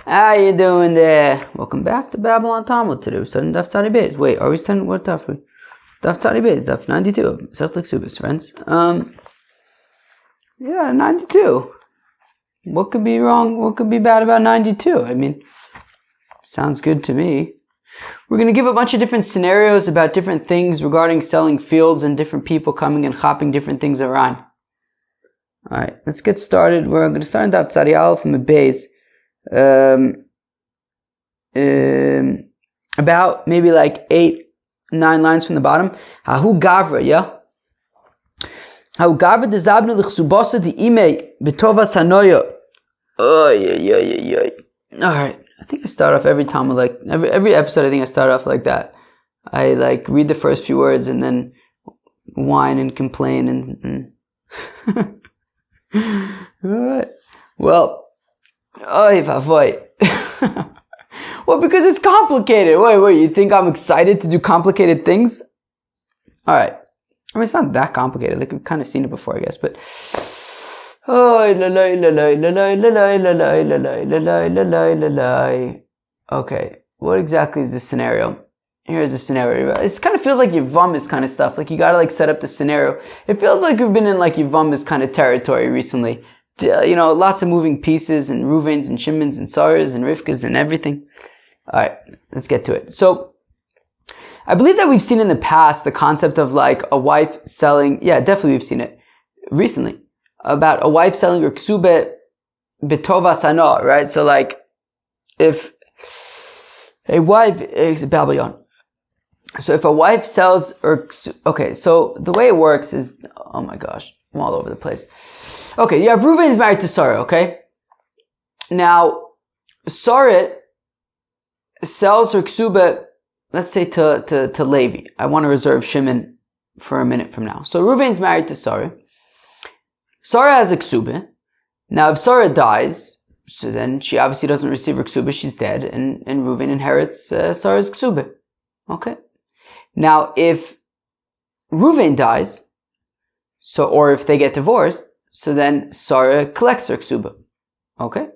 How you doing there? Welcome back to Babylon Talmud. Today we're studying Daf Tzadi Beis. Wait, are we studying what Daf? Daf Tzadi Beis, Daf 92 of Ksubis, friends. Yeah, 92. What could be wrong? What could be bad about 92? I mean, sounds good to me. We're going to give a bunch of different scenarios about different things regarding selling fields and different people coming and chopping different things around. Alright, let's get started. We're going to start in Daf Tzadi Aleph from the Beis. About maybe like 8-9 lines from the bottom. Hahu Gavra, yeah? Hahu Gavra de Zabnu l'Ksubasa de Ime Betovas Hanoya. Alright, I think I start off every time like every episode I think I start off like that. I like read the first few words and then whine and complain and Alright. Well, oy vavoy. Well, because it's complicated. Wait, you think I'm excited to do complicated things? Alright. I mean, it's not that complicated. Like, we've kind of seen it before, I guess, but... Okay, what exactly is this scenario? Here's the scenario. It kind of feels like Yevam's kind of stuff. Like, you gotta, like, set up the scenario. It feels like we've been in, like, Yevam's kind of territory recently. You know, lots of moving pieces, and Reuven's and Shimon's and Sarah's and Rivka's and everything. Alright, let's get to it. So, I believe that we've seen in the past the concept of like a wife selling, yeah, definitely we've seen it recently, about a wife selling her Ksubis Betovas Hanoya, right? So like, if a wife is Babylon. So if a wife sells her, okay, so the way it works is, oh my gosh, I'm all over the place. Okay, you have Reuven's married to Sarah, okay? Now, Sarah sells her Ksubis, let's say to Levi. I want to reserve Shimon for a minute from now. So Reuven's married to Sarah. Sarah has a Ksubis. Now if Sarah dies, so then she obviously doesn't receive her Ksubis, she's dead, and Reuven inherits Sarah's Ksubis. Okay? Now if Reuven dies, or if they get divorced, so then Sarah collects her Ksubis. Okay?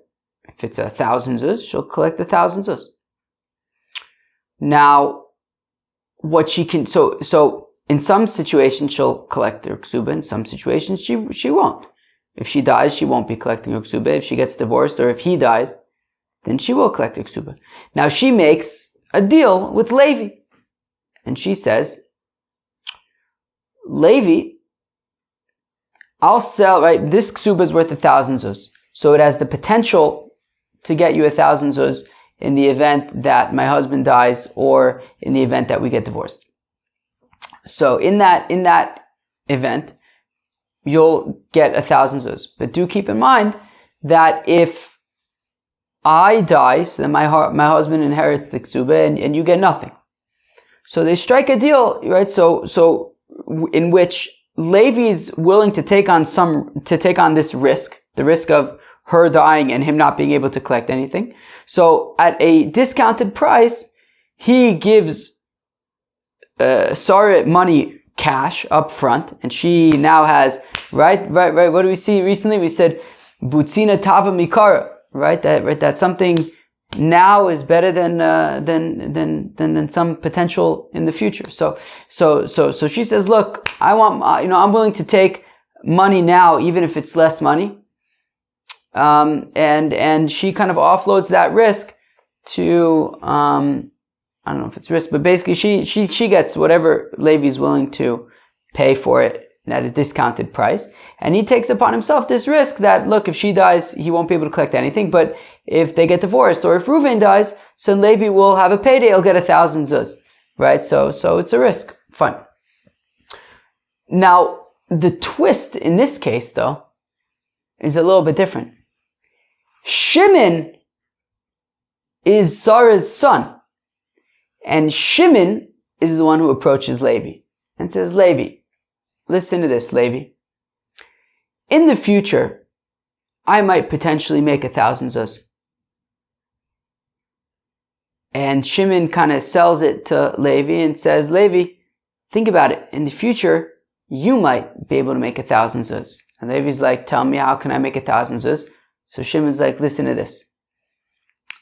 If it's 1,000 zuz, she'll collect 1,000 zuz. Now, what she can, so in some situations she'll collect her Ksubis, in some situations she won't. If she dies, she won't be collecting her Ksubis. If she gets divorced, or if he dies, then she will collect her Ksubis. Now she makes a deal with Levi. And she says, Levi, I'll sell, right, this Ksubis is worth 1,000 zuz. So it has the potential to get you 1,000 zuz in the event that my husband dies or in the event that we get divorced. So in that event, you'll get 1,000 zuz. But do keep in mind that if I die, so then my husband inherits the Ksubis and you get nothing. So they strike a deal, right? So in which Levi is willing to take on this risk, the risk of her dying and him not being able to collect anything. So at a discounted price, he gives Sarah money cash up front, and she now has right. What do we see recently? We said Butzina Tava Mikara, right? That something now is better than some potential in the future. So she says, look, I want, I'm willing to take money now, even if it's less money. And she kind of offloads that risk to, I don't know if it's risk, but basically she gets whatever Levi's willing to pay for it at a discounted price. And he takes upon himself this risk that, look, if she dies, he won't be able to collect anything. But if they get divorced, or if Reuven dies, so Levi will have a payday, he'll get 1,000 zuz. Right? So it's a risk. Fine. Now, the twist in this case, though, is a little bit different. Shimon is Sarah's son. And Shimon is the one who approaches Levi and says, Levi, listen to this, Levi. In the future, I might potentially make 1,000 zuz. And Shimon kind of sells it to Levi and says, Levi, think about it. In the future, you might be able to make 1,000 zuz. And Levi's like, tell me, how can I make 1,000 zuz? So Shimon's like, listen to this.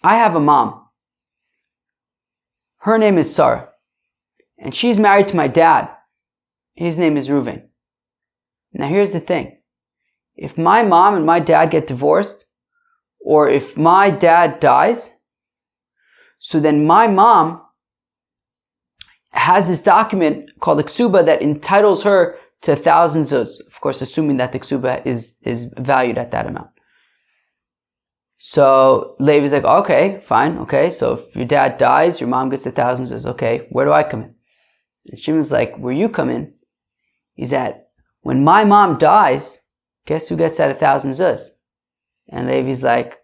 I have a mom. Her name is Sarah. And she's married to my dad. His name is Reuven. Now here's the thing. If my mom and my dad get divorced, or if my dad dies, so then my mom has this document called a Ksuba that entitles her to 1,000 zuz. Of course, assuming that the Ksuba is valued at that amount. So Levi's like, okay, fine, okay. So if your dad dies, your mom gets 1,000 zuz. Okay, where do I come in? And Shimon's like, where you come in is that when my mom dies, guess who gets that 1,000 zuz? And Levi's like,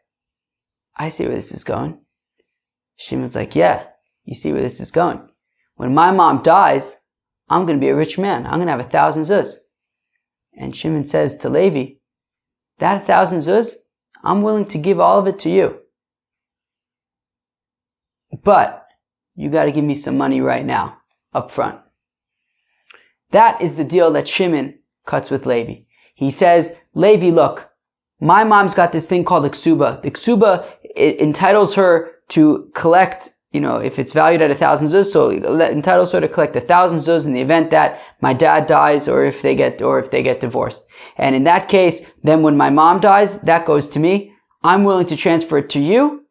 I see where this is going. Shimon's like, yeah, you see where this is going. When my mom dies, I'm going to be a rich man. I'm going to have 1,000 zuz. And Shimon says to Levi, that 1,000 zuz, I'm willing to give all of it to you. But you got to give me some money right now, up front. That is the deal that Shimon cuts with Levi. He says, Levi, look, my mom's got this thing called a Ksuba. The Ksuba, it entitles her to collect, if it's valued at 1,000 zuz, so it entitles her to collect 1,000 zuz in the event that my dad dies or if they get divorced. And in that case, then when my mom dies, that goes to me. I'm willing to transfer it to you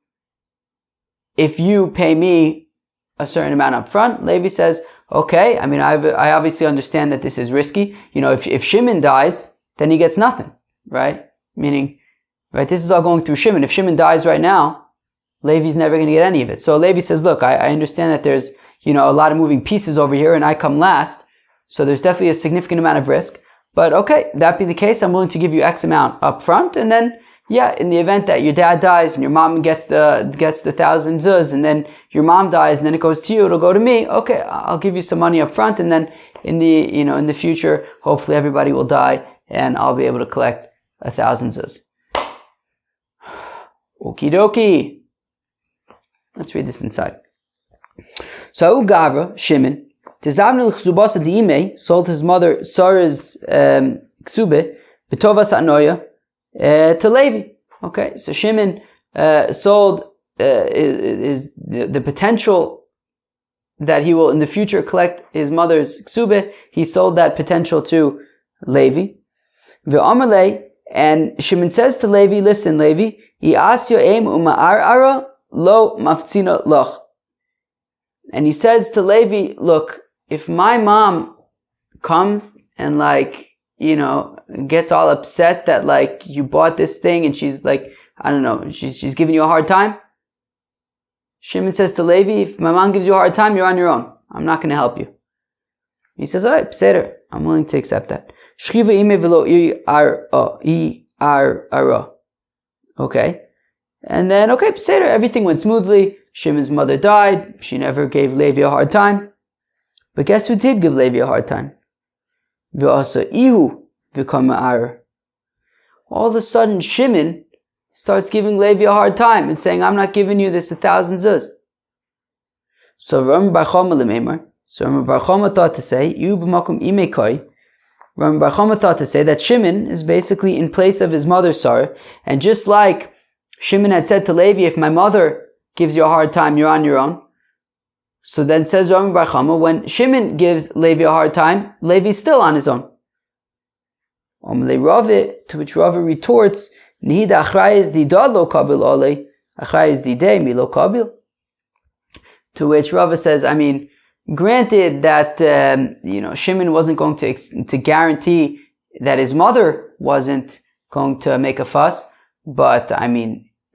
if you pay me a certain amount up front. Levi says, okay, I obviously understand that this is risky. If Shimon dies, then he gets nothing, right? Meaning, right, this is all going through Shimon. If Shimon dies right now, Levi's never going to get any of it. So Levi says, look, I understand that there's, a lot of moving pieces over here and I come last. So there's definitely a significant amount of risk. But okay, that being the case, I'm willing to give you X amount up front. And then, in the event that your dad dies and your mom gets the 1,000 zuz and then your mom dies and then it goes to you, it'll go to me. Okay, I'll give you some money up front. And then in the future, hopefully everybody will die and I'll be able to collect 1,000 zuz. Okie dokie. Let's read this inside. So Gavra, Shimon, Tizavnil Ksubas Diime sold his mother Sarah's Ksube, Betovas Anoya, to Levi. Okay, so Shimon sold the potential that he will in the future collect his mother's Ksube. He sold that potential to Levi. V'amalei, and Shimon says to Levi, listen, Levi, I'asyo em uma'ar'ara lo maftzina loch. And he says to Levi, look, if my mom comes and gets all upset that you bought this thing and she's she's giving you a hard time. Shimon says to Levi, if my mom gives you a hard time, you're on your own. I'm not going to help you. He says, all right, Pseder, I'm willing to accept that. Shchiva ime velo ara. Okay. And then, okay, Pseder, everything went smoothly. Shimon's mother died. She never gave Levi a hard time. But guess who did give Levi a hard time? V'asa ihu v'kama ar. All of a sudden, Shimon starts giving Levi a hard time and saying, I'm not giving you this 1,000 zuz. So Ram Bar Chama l'meimar. So Ram Bar Chama thought to say, Ihu b'makom imekoi. Ram Bar Chama thought to say that Shimon is basically in place of his mother Sarah. And just like Shimon had said to Levi, if my mother gives you a hard time, you're on your own. So then says Ram Bar Chama, when Shimon gives Levi a hard time, Levi's still on his own. To which Rava retorts, Nihida achrayis dida lo kabil ole, achrayis dide mi lo kabil. To which Rava says, granted that Shimon wasn't going to guarantee that his mother wasn't going to make a fuss, but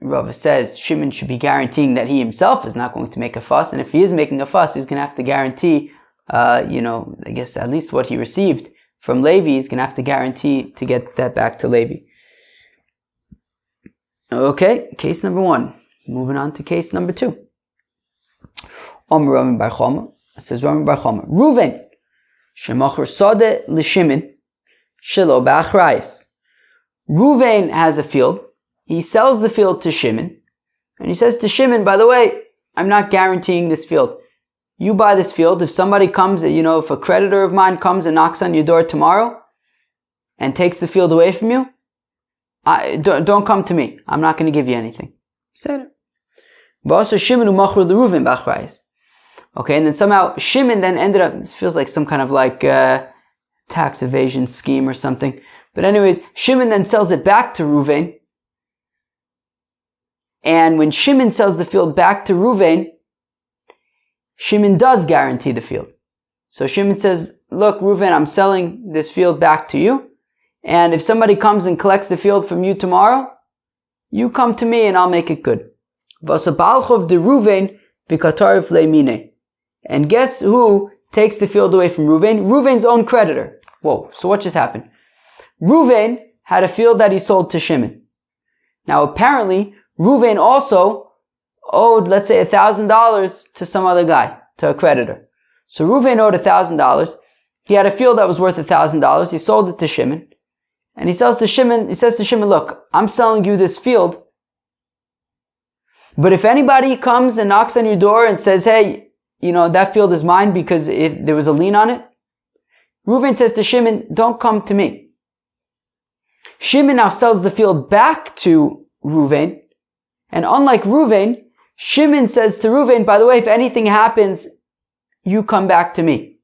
Rava says Shimon should be guaranteeing that he himself is not going to make a fuss, and if he is making a fuss, he's going to have to guarantee, I guess at least what he received from Levi, he's going to have to guarantee to get that back to Levi. Okay, case number 1. Moving on to case number 2. Rami Bar Chama, says Rami Bar Chama, Reuven, shemachar sadeh l'Shimon, shelo ba'achrayis. Reuven has a field. He sells the field to Shimon, and he says to Shimon, by the way, I'm not guaranteeing this field. You buy this field. If somebody comes, if a creditor of mine comes and knocks on your door tomorrow and takes the field away from you, don't come to me. I'm not going to give you anything. Said it. V'asa Shimon u'machur l'Ruven b'achrayis. Okay, and then somehow Shimon then ended up, this feels like some kind of like tax evasion scheme or something. But anyways, Shimon then sells it back to Ruvain. And when Shimon sells the field back to Ruvain, Shimon does guarantee the field. So Shimon says, look, Ruvain, I'm selling this field back to you. And if somebody comes and collects the field from you tomorrow, you come to me and I'll make it good. V'asabalchov de Ruvain b'katarif le'mine. And guess who takes the field away from Ruvain? Ruvain's own creditor. Whoa, so what just happened? Ruvain had a field that he sold to Shimon. Now apparently, Ruvain also owed, let's say, $1,000 to some other guy, to a creditor. So Ruvain owed $1,000. He had a field that was worth $1,000. He sold it to Shimon. And he says to Shimon, look, I'm selling you this field. But if anybody comes and knocks on your door and says, hey, that field is mine because there was a lien on it, Ruvain says to Shimon, don't come to me. Shimon now sells the field back to Ruvain. And unlike Ruvain, Shimon says to Ruvain, by the way, if anything happens, you come back to me.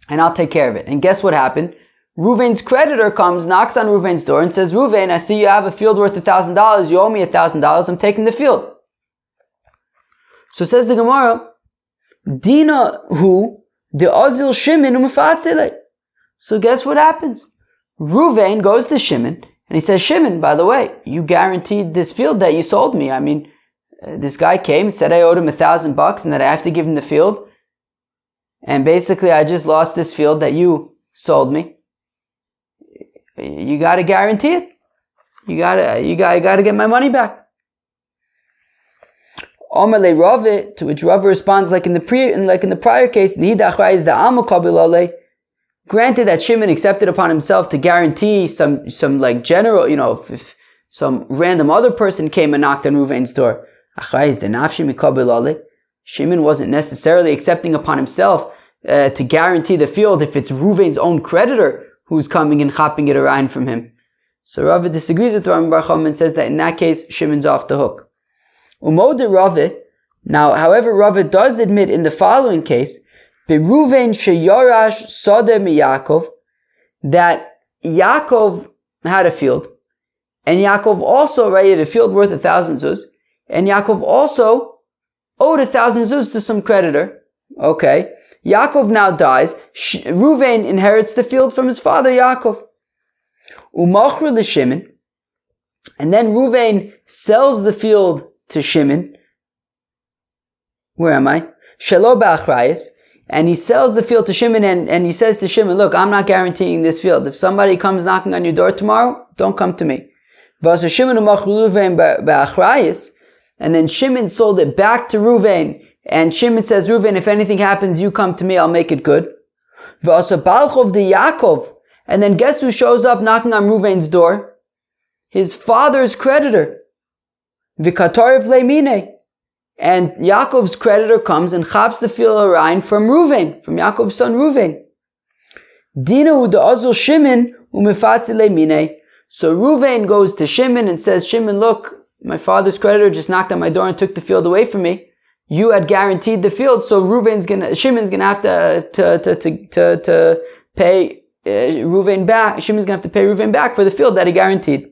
And I'll take care of it. And guess what happened? Ruvain's creditor comes, knocks on Ruvain's door and says, Ruvain, I see you have a field worth $1,000. You owe me $1,000. I'm taking the field. So says the Gemara, Dina hu de ozil Shimon u'mefatzele. So guess what happens? Ruvain goes to Shimon and he says, Shimon, by the way, you guaranteed this field that you sold me. I mean, this guy came and said I owed him $1,000 and that I have to give him the field. And basically I just lost this field that you sold me. You gotta guarantee it. You gotta get my money back. Omer Rave, to which Rave responds like in the prior case, granted that Shimon accepted upon himself to guarantee some like general, if some random other person came and knocked on Ruvain's door, Shimon wasn't necessarily accepting upon himself to guarantee the field if it's Ruvain's own creditor who's coming and chopping it around from him. So Rave disagrees with Rami Bar Chama and says that in that case, Shimon's off the hook. Umode Rave, now, however, Rave does admit in the following case, Beruvain sheyorash sodeh mi Yaakov, that Yaakov had a field, and Yaakov also, right, he had a field worth 1,000 zuz, and Yaakov also owed 1,000 zuz to some creditor. Okay, Yaakov now dies. Ruvain inherits the field from his father Yaakov. Umachru l'Shimon, and then Ruvain sells the field to Shimon. Where am I? Shelo ba'achrayis. And he sells the field to Shimon and he says to Shimon, look, I'm not guaranteeing this field. If somebody comes knocking on your door tomorrow, don't come to me. And then Shimon sold it back to Ruvain. And Shimon says, Ruvain, if anything happens, you come to me, I'll make it good. And then guess who shows up knocking on Ruvain's door? His father's creditor. V'katarif le'mine. And Yaakov's creditor comes and chops the field around from Ruvain, from Yaakov's son Ruvain. Dinu de'azul Shimon u'mefatzi le'mine. So Ruvain goes to Shimon and says, Shimon, look, my father's creditor just knocked on my door and took the field away from me. You had guaranteed the field, so Shimon's gonna have to pay Ruvain back. Shimon's gonna have to pay Ruvain back for the field that he guaranteed.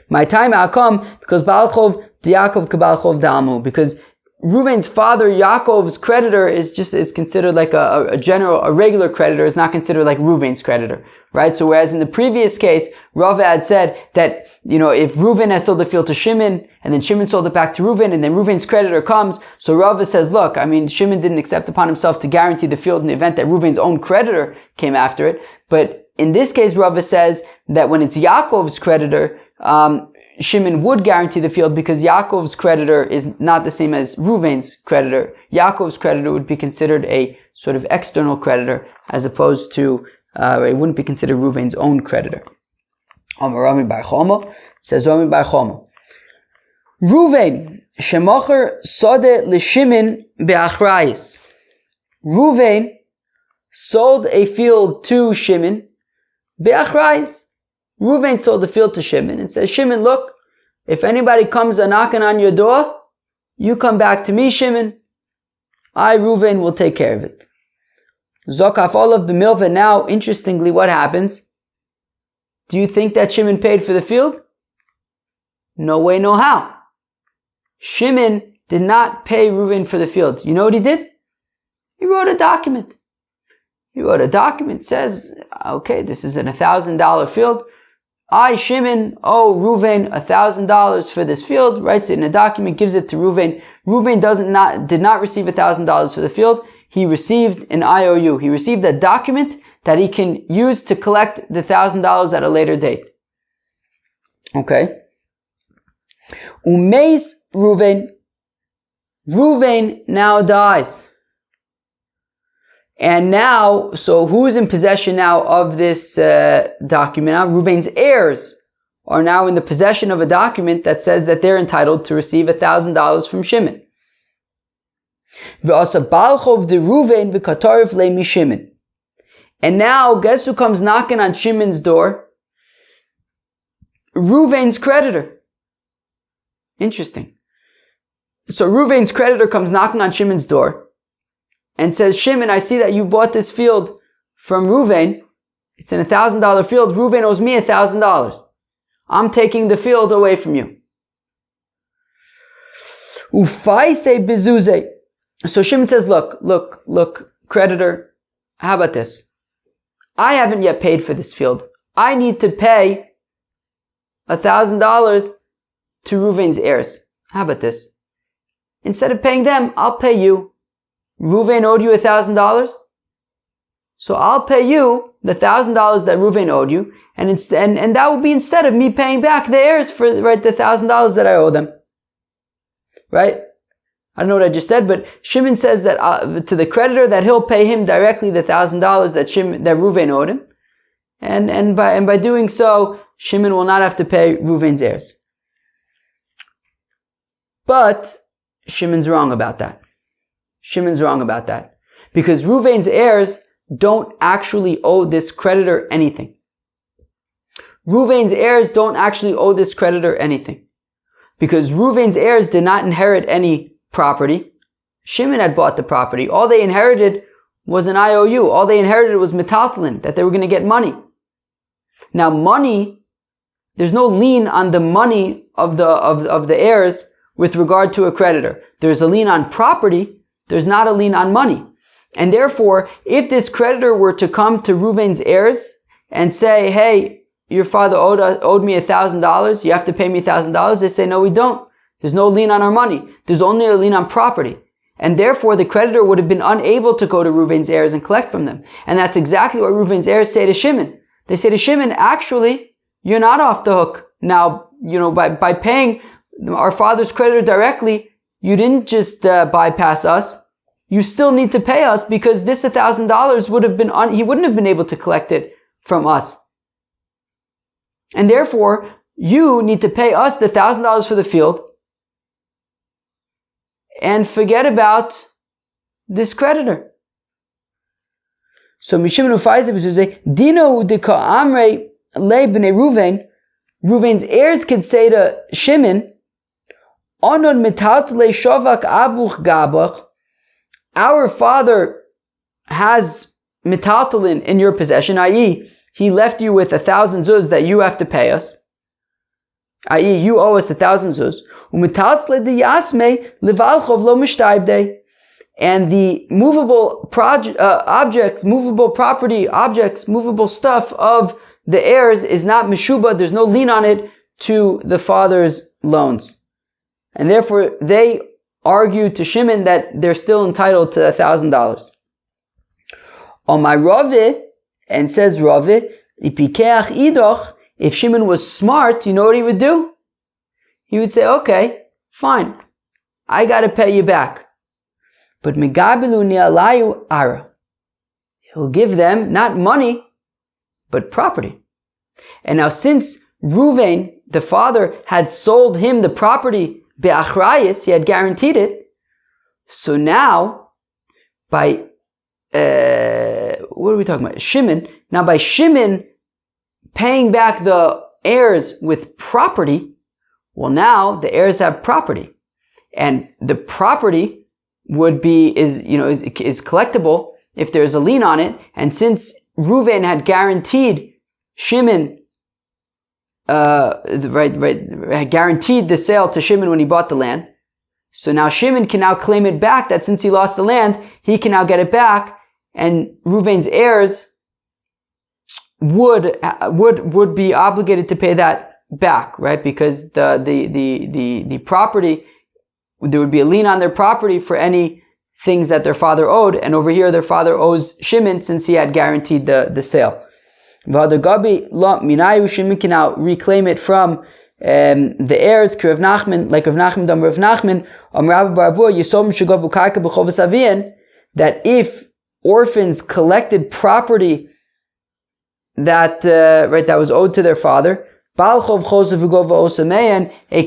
My time I'll come because Balchov Yaakov Kabalchov Dalmu, because Ruvain's father Yaakov's creditor is considered like a regular creditor, is not considered like Ruvain's creditor, right? So whereas in the previous case, Rav had said that, if Ruvain has sold the field to Shimon, and then Shimon sold it back to Ruvain, and then Ruvain's creditor comes, so Rav says, look, Shimon didn't accept upon himself to guarantee the field in the event that Ruvain's own creditor came after it, but in this case, Rav says that when it's Yaakov's creditor, Shimon would guarantee the field because Yaakov's creditor is not the same as Ruvain's creditor. Yaakov's creditor would be considered a sort of external creditor as opposed to, it wouldn't be considered Ruvain's own creditor. Rami Bar Chama says Rami Bar Chama, Ruvain shemocher sode l'Shimon be'achrayis. Ruvain sold a field to Shimon be'achrayis. Ruvain sold the field to Shimon and says, Shimon, look, if anybody comes a knocking on your door, You come back to me, Shimon. I, Reuven, will take care of it. Zokaf Olav b'milva. Now, interestingly, what happens? Do you think that Shimon paid for the field? No way, no how. Shimon did not pay Reuven for the field. You know what he did? He wrote a document. He wrote a document, says, okay, this is an $1,000 field. I, Shimon, owe Reuven $1,000 for this field, writes it in a document, gives it to Reuven. Reuven did not receive $1,000 for the field. He received an IOU. He received a document that he can use to collect the $1,000 at a later date. Okay. Umeis Reuven. Reuven now dies. And now, so who's in possession now of this document? Now, Reuven's heirs are now in the possession of a document that says that they're entitled to receive $1,000 from Shimon. And now, guess who comes knocking on Shimon's door? Reuven's creditor. Interesting. So Reuven's creditor comes knocking on Shimon's door and says, Shimon, I see that you bought this field from Reuven. It's an $1,000 field. Reuven owes me $1,000. I'm taking the field away from you. Ufaise bezuze. So Shimon says, look, creditor, how about this? I haven't yet paid for this field. I need to pay $1,000 to Reuven's heirs. How about this? Instead of paying them, I'll pay you. Reuven owed you $1,000, so I'll pay you the $1,000 that Reuven owed you, and that will be instead of me paying back the heirs for the $1,000 that I owe them. Right? I don't know what I just said, but Shimon says that to the creditor that he'll pay him directly the $1,000 that Reuven owed him, and by doing so, Shimon will not have to pay Reuven's heirs. But Shimon's wrong about that. Shimon's wrong about that. Because Reuven's heirs don't actually owe this creditor anything. Reuven's heirs don't actually owe this creditor anything. Because Reuven's heirs did not inherit any property. Shimon had bought the property. All they inherited was an IOU. All they inherited was metaltalin, that they were going to get money. Now money, there's no lien on the money of the heirs with regard to a creditor. There's a lien on property. There's not a lien on money. And therefore, if this creditor were to come to Reuven's heirs and say, hey, your father owed me $1,000, you have to pay me $1,000, they say, no, we don't. There's no lien on our money. There's only a lien on property. And therefore, the creditor would have been unable to go to Reuven's heirs and collect from them. And that's exactly what Reuven's heirs say to Shimon. They say to Shimon, actually, you're not off the hook. Now, by paying our father's creditor directly, you didn't just bypass us. You still need to pay us because this $1,000 would have been he wouldn't have been able to collect it from us. And therefore, you need to pay us the $1,000 for the field and forget about this creditor. So Mishimon Ufaize Dino Dika Amre Le Bnei Reuven, Reuven's heirs could say to Shimon, Onon Mitatle Shovak Avuch Gabach, our father has metaltalin in your possession, i.e., he left you with 1,000 zuz that you have to pay us, i.e., you owe us 1,000 zuz. Umetaltle de yasme levalchov lo mishtaibde, and the movable objects, movable property, objects, movable stuff of the heirs is not mishuba. There's no lien on it to the father's loans, and therefore they argue to Shimon that they're still entitled to $1,000. On my Rave, and says Rave, Ipikeach idoch, if Shimon was smart, you know what he would do? He would say, okay, fine, I gotta pay you back. But Megabilu ni'alayu ara. He'll give them not money, but property. And now since Reuven, the father, had sold him the property be'achrayis, he had guaranteed it. So now, by what are we talking about? Shimon. Now by Shimon paying back the heirs with property, well now the heirs have property. and the property is collectible if there's a lien on it. And since Reuven had guaranteed Shimon, had guaranteed the sale to Shimon when he bought the land, so now Shimon can now claim it back, that since he lost the land, he can now get it back, and Reuven's heirs would be obligated to pay that back, right? Because the property, there would be a lien on their property for any things that their father owed, and over here their father owes Shimon since he had guaranteed the sale. Shimon can now reclaim it from the heirs, like Rav Nachman, Rav Nachman, that if orphans collected property that was owed to their father, a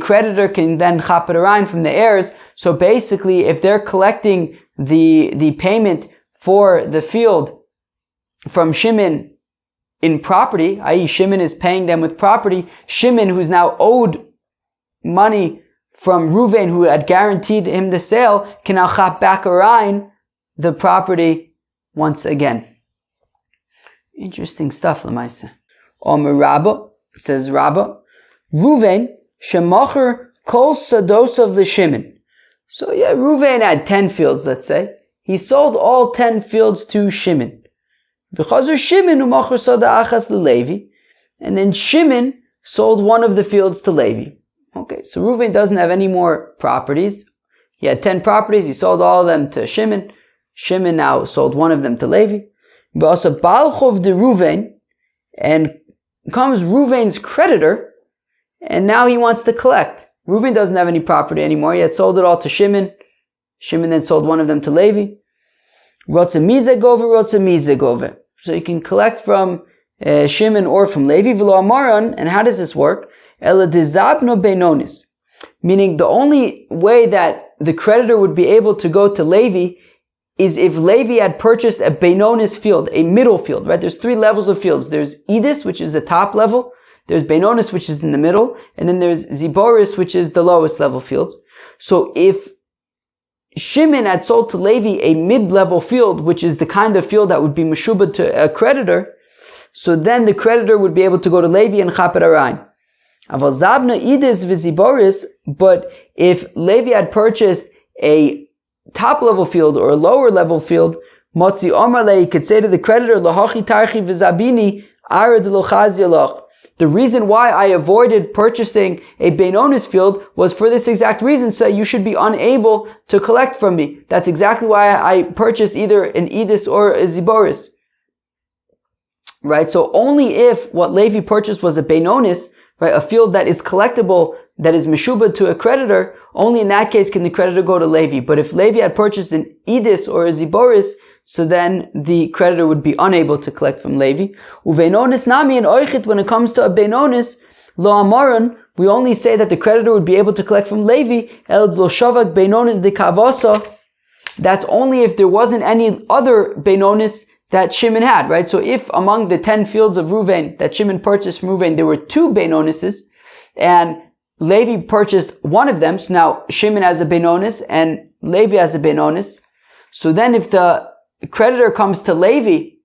creditor can then chap it around from the heirs. So basically, if they're collecting the payment for the field from Shimon in property, i.e. Shimon is paying them with property, Shimon, who's now owed money from Reuven, who had guaranteed him the sale, can now chap back around the property once again. Interesting stuff, Lamaisa. Omer Rabba, says Rabba, Reuven shemacher kol sadosov l'Shimon. So yeah, Reuven had 10 fields, let's say. He sold all 10 fields to Shimon. Shimon umacher sada achas l'Levi. And then Shimon sold one of the fields to Levi. Okay, so Reuven doesn't have any more properties. He had 10 properties, he sold all of them to Shimon. Shimon now sold one of them to Levi. But also Balchov de Reuven, and comes Reuven's creditor, and now he wants to collect. Reuven doesn't have any property anymore. He had sold it all to Shimon. Shimon then sold one of them to Levi. Rotze mizegove. So you can collect from Shimon or from Levi. V'lo amaran, and how does this work? Ela dezabno beinonis. Meaning the only way that the creditor would be able to go to Levi is if Levi had purchased a Beinonis field, a middle field, right? There's 3 levels of fields. There's Edis, which is the top level. There's Beinonis, which is in the middle. And then there's Ziboris, which is the lowest level fields. So if Shimon had sold to Levi a mid-level field, which is the kind of field that would be meshubad to a creditor, so then the creditor would be able to go to Levi and chap it around. Aval Zabna Edis v'Ziboris, but if Levi had purchased a top level field or a lower level field, Motzi Omarle, he could say to the creditor, Lahachi Tarchi Vizabini, Arad Lochazialach. The reason why I avoided purchasing a Beinonis field was for this exact reason, so that you should be unable to collect from me. That's exactly why I purchased either an Edis or a Ziboris. Right? So only if what Levi purchased was a Beinonis, right, a field that is collectible, that is meshubad to a creditor, only in that case can the creditor go to Levi. But if Levi had purchased an Edis or a Ziboris, so then the creditor would be unable to collect from Levi. Uveinonis nami and oichit, when it comes to a Beinonis, lo amaron, we only say that the creditor would be able to collect from Levi, el lo shavak Beinonis de kavasa. That's only if there wasn't any other Beinonis that Shimon had, right? So if among the 10 fields of Reuven that Shimon purchased from Reuven, there were 2 Beinonises, and Levi purchased one of them, so now Shimon has a Beinonis and Levi has a Beinonis. So then if the creditor comes to Levi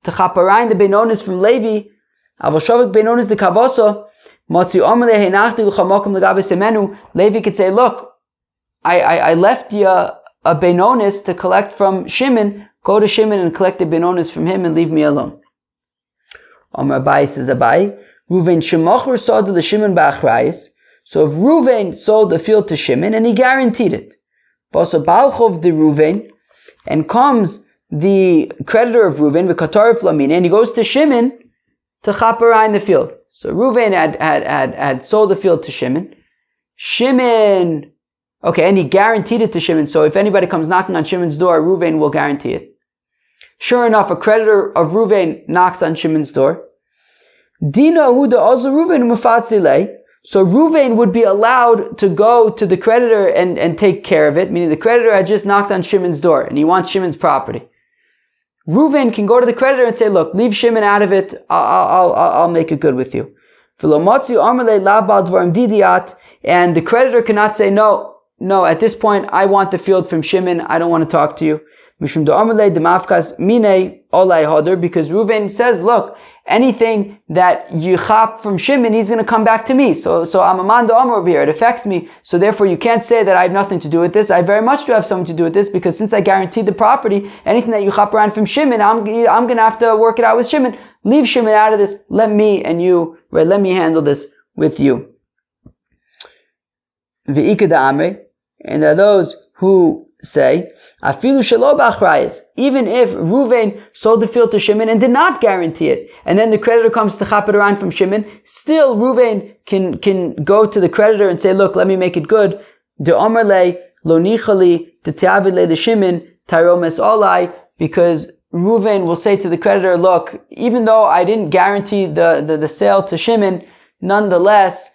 to chap around the Beinonis from Levi, avoshavik Beinonis de kavasa, matzi omele heinachti l'chamakom l'gabe semenu, Levi could say, look, I left you a Beinonis to collect from Shimon, go to Shimon and collect the Beinonis from him and leave me alone. Amar Abai says, Abai, Reuven shemachor sold to Shimon ba'achrayis. So if Reuven sold the field to Shimon and he guaranteed it, Basa balchov de Reuven, and comes the creditor of Reuven, v'katar flamine, and he goes to Shimon to chap around the field. So Reuven had sold the field to Shimon. Okay, and he guaranteed it to Shimon. So if anybody comes knocking on Shimon's door, Reuven will guarantee it. Sure enough, a creditor of Reuven knocks on Shimon's door. Dina huda also Reuven mufatzilei. So Reuven would be allowed to go to the creditor and take care of it, meaning the creditor had just knocked on Shimon's door and he wants Shimon's property. Reuven can go to the creditor and say, look, leave Shimon out of it, I'll make it good with you. And the creditor cannot say, no, no, at this point, I want the field from Shimon. I don't want to talk to you. Because Reuven says, look, anything that you chop from Shimon, he's going to come back to me. So I'm a man d'Omer over here. It affects me. So therefore, you can't say that I have nothing to do with this. I very much do have something to do with this, because since I guaranteed the property, anything that you chop around from Shimon, I'm going to have to work it out with Shimon. Leave Shimon out of this. Let me and you, right? Let me handle this with you. And there are those who say, even if Reuven sold the field to Shimon and did not guarantee it, and then the creditor comes to chop it around from Shimon, still Reuven can go to the creditor and say, look, let me make it good. De Omer le lo nichali de te'avid le de Shimon tyromes olai, because Reuven will say to the creditor, look, even though I didn't guarantee the sale to Shimon, nonetheless,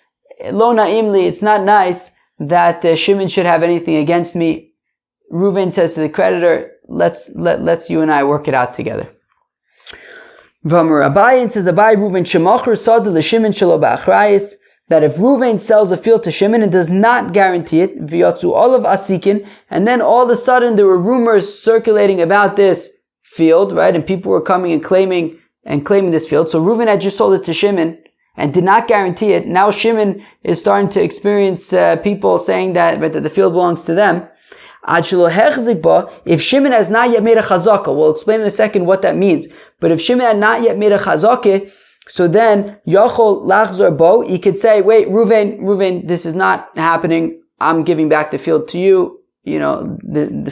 lo na'imli, it's not nice that Shimon should have anything against me. Reuven says to the creditor, let's you and I work it out together. Abaye says, Abaye Reuven shemachar sad l'Shimon shelo ba'achrayis, that if Reuven sells a field to Shimon and does not guarantee it, v'yatzu olav asikin, and then all of a sudden there were rumors circulating about this field, right? And people were coming and claiming this field. So Reuven had just sold it to Shimon and did not guarantee it. Now Shimon is starting to experience people saying that the field belongs to them. If Shimon has not yet made a chazaka, we'll explain in a second what that means. But if Shimon had not yet made a chazaka, so then Yachol lachzor bo, he could say, wait, Reuven, this is not happening. I'm giving back the field to you.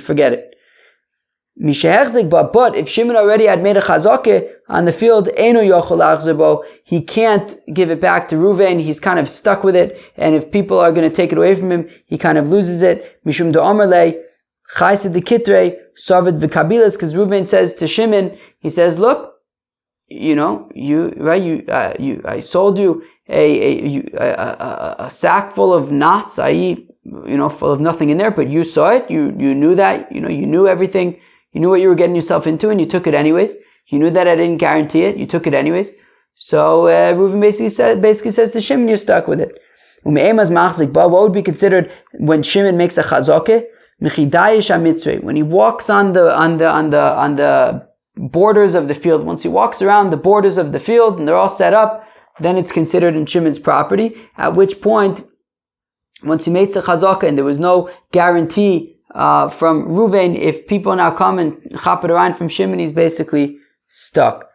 Forget it. But if Shimon already had made a chazaka on the field, Eino Yachol lachzor bo, he can't give it back to Reuven. He's kind of stuck with it. And if people are going to take it away from him, he kind of loses it. Mishum de'omer le chaysid the kitre savid v'kabilas, because Reuven says to Shimon, he says, look, I sold you a sack full of knots, i.e., full of nothing in there, but you saw it, you knew that, you knew everything, you knew what you were getting yourself into, and you took it anyways. You knew that I didn't guarantee it, you took it anyways. So Reuven basically says to Shimon, you're stuck with it. What would be considered when Shimon makes a chazakeh? When he walks on the borders of the field, once he walks around the borders of the field and they're all set up, then it's considered in Shimon's property. At which point, once he makes a chazakah and there was no guarantee from Reuven, if people now come and chop it around from Shimon, he's basically stuck.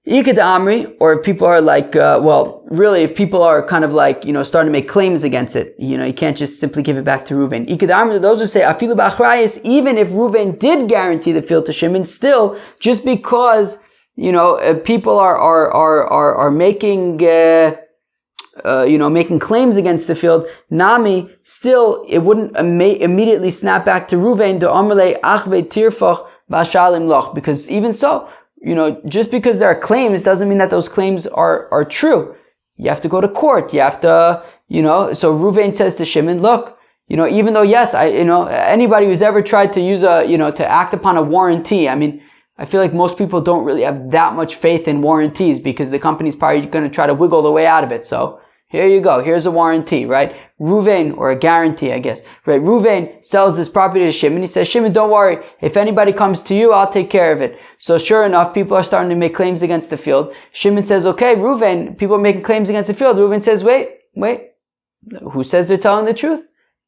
Ikad Amri, or if people are like, if people are kind of like, starting to make claims against it, you can't just simply give it back to Reuven. Ikad Amri, those who say, Afilu b'achrayis, even if Reuven did guarantee the field to Shimon, still, just because, people are making, making claims against the field, Nami, still, it wouldn't immediately snap back to Reuven, do Amrle achve tirfach b'ashalim loch, because even so, just because there are claims doesn't mean that those claims are true. You have to go to court. You have to, so Reuven says to Shimon, look, even though, yes, anybody who's ever tried to use to act upon a warranty, I feel like most people don't really have that much faith in warranties because the company's probably going to try to wiggle the way out of it. So here you go. Here's a warranty, right? Reuven, or a guarantee, I guess, right? Reuven sells this property to Shimon. He says, Shimon, don't worry. If anybody comes to you, I'll take care of it. So sure enough, people are starting to make claims against the field. Shimon says, okay, Reuven, people are making claims against the field. Reuven says, wait. Who says they're telling the truth?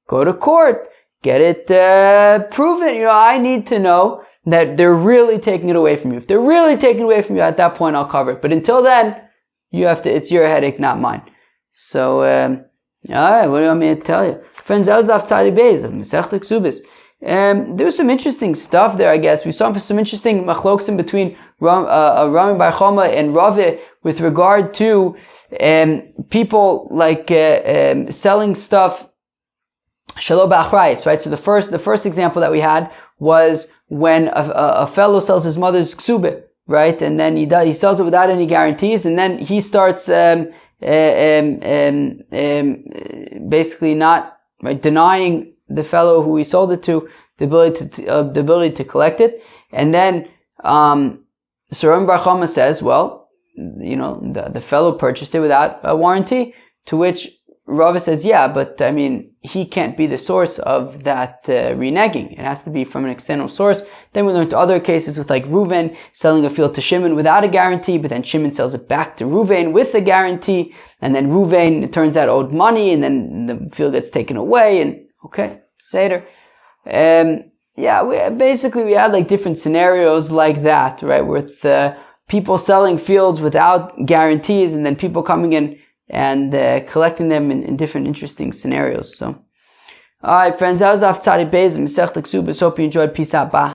Go to court. Get it, prove it. I need to know that they're really taking it away from you. If they're really taking it away from you, at that point, I'll cover it. But until then, it's your headache, not mine. So, alright, what do you want me to tell you? Friends, that was the Tzadi Beis of Masechta Ksubis. There was some interesting stuff there, I guess. We saw some interesting machloksim between Rami Bar Choma and Rave with regard to people like selling stuff shelo b'achrayis, right? So the first example that we had was when a fellow sells his mother's ksubit, right? And then he sells it without any guarantees, and then he starts basically not, right, denying the fellow who he sold it to the ability to collect it. And then so Rami Bar Chama says, well, the fellow purchased it without a warranty, to which Rava says, yeah, but I mean, he can't be the source of that reneging. It has to be from an external source. Then we learned other cases with like Reuven selling a field to Shimon without a guarantee, but then Shimon sells it back to Reuven with a guarantee, and then Reuven, it turns out, owed money, and then the field gets taken away, and okay, Seder. Yeah, we had like different scenarios like that, right, with people selling fields without guarantees, and then people coming in and collecting them in different interesting scenarios. So, alright friends, that was Aftari Beis, Masechet Ksubis. Hope you enjoyed. Peace out, bye.